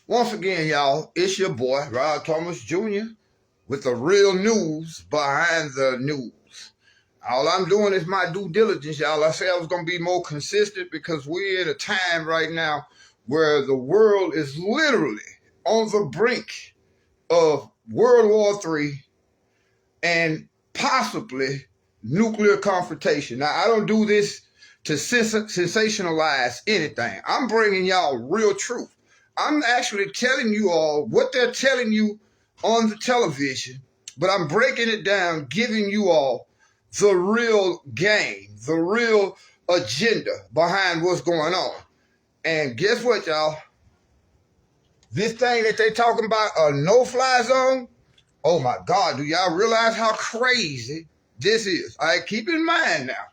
Once again, y'all, it's your boy, Rod Thomas Jr., with the real news behind the news. All I'm doing is my due diligence, y'all. I said I was going to be more consistent because we're in a time right now where the world is literally on the brink of World War III and possibly nuclear confrontation. Now, I don't do this to sensationalize anything. I'm bringing y'all real truth. I'm actually telling you all what they're telling you on the television, but I'm breaking it down, giving you all the real game, the real agenda behind what's going on. And guess what, y'all? This thing that they talking about, a no-fly zone, oh my God, do y'all realize how crazy this is? All right, keep in mind now.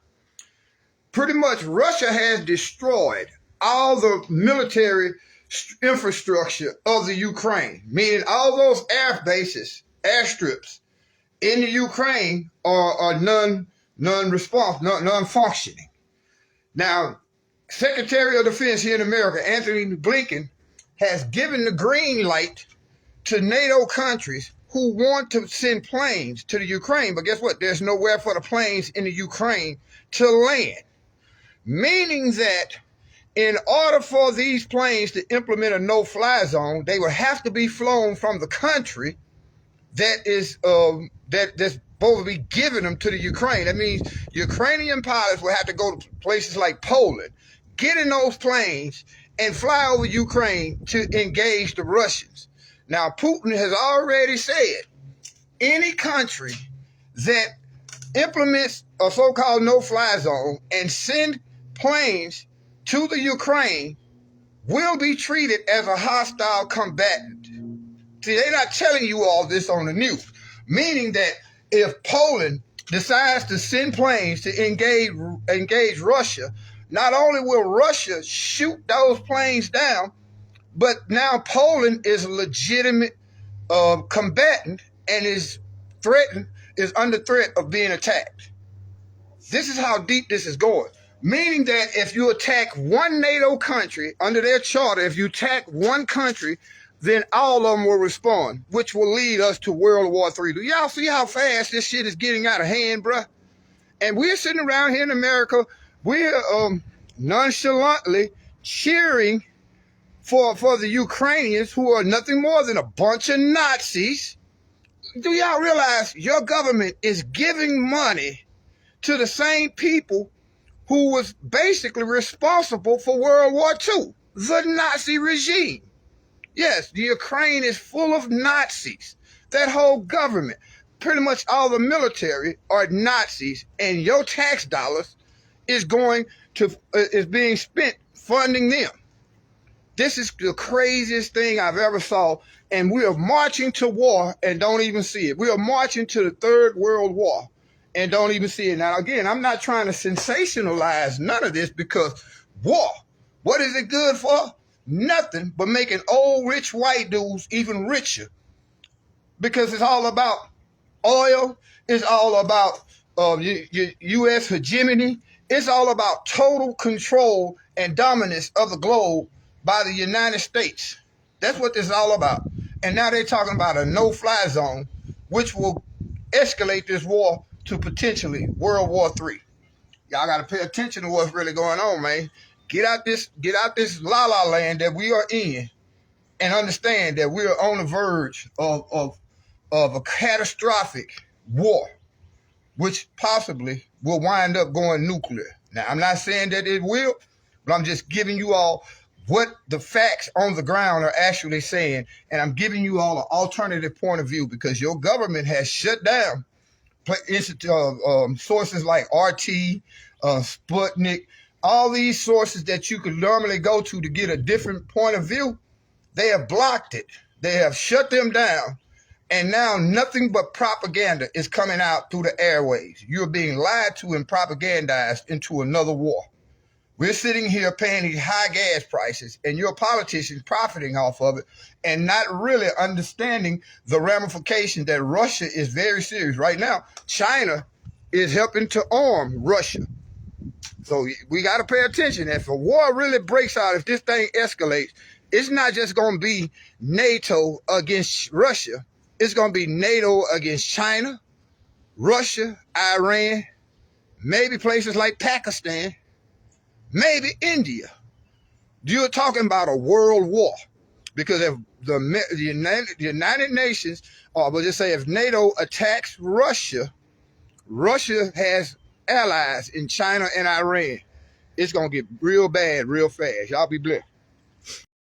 Pretty much Russia has destroyed all the military infrastructure of the Ukraine, meaning all those air bases, airstrips in the Ukraine are non-functioning. Now, Secretary of Defense here in America, Anthony Blinken, has given the green light to NATO countries who want to send planes to the Ukraine. But guess what? There's nowhere for the planes in the Ukraine to land. Meaning that in order for these planes to implement a no-fly zone, they would have to be flown from the country that is that's supposed to be giving them to the Ukraine. That means Ukrainian pilots will have to go to places like Poland, get in those planes, and fly over Ukraine to engage the Russians. Now, Putin has already said any country that implements a so-called no-fly zone and send planes to the Ukraine will be treated as a hostile combatant. See, they're not telling you all this on the news, meaning that if Poland decides to send planes to engage Russia, not only will Russia shoot those planes down, but now Poland is a legitimate combatant and is under threat of being attacked. This is how deep this is going. Meaning that if you attack one NATO country, under their charter, if you attack one country, then all of them will respond, which will lead us to World War III. Do y'all see how fast this shit is getting out of hand, bruh? And we're sitting around here in America, we're nonchalantly cheering for the Ukrainians, who are nothing more than a bunch of Nazis. Do y'all realize your government is giving money to the same people who was basically responsible for World War II, the Nazi regime? Yes, the Ukraine is full of Nazis. That whole government, pretty much all the military are Nazis, and your tax dollars is being spent funding them. This is the craziest thing I've ever saw, and we are marching to war and don't even see it. We are marching to the Third World War and don't even see it. Now, again, I'm not trying to sensationalize none of this, because war, what is it good for? Nothing but making old rich white dudes even richer, because it's all about oil. It's all about U.S. hegemony. It's all about total control and dominance of the globe by the United States. That's what this is all about. And now they're talking about a no-fly zone, which will escalate this war to potentially World War III. Y'all got to pay attention to what's really going on, man. Get out this la-la land that we are in, and understand that we are on the verge of a catastrophic war, which possibly will wind up going nuclear. Now, I'm not saying that it will, but I'm just giving you all what the facts on the ground are actually saying, and I'm giving you all an alternative point of view, because your government has shut down sources like RT, Sputnik, all these sources that you could normally go to get a different point of view. They have blocked it. They have shut them down. And now nothing but propaganda is coming out through the airways. You're being lied to and propagandized into another war. We're sitting here paying these high gas prices, and your politicians profiting off of it and not really understanding the ramifications that Russia is very serious. Right now, China is helping to arm Russia. So we got to pay attention. If a war really breaks out, if this thing escalates, It's not just going to be NATO against Russia. It's going to be NATO against China, Russia, Iran, maybe places like Pakistan, maybe India. You're talking about a world war. Because if the United Nations, or we'll just say if NATO attacks Russia, Russia has allies in China and Iran. It's going to get real bad real fast. Y'all be blessed.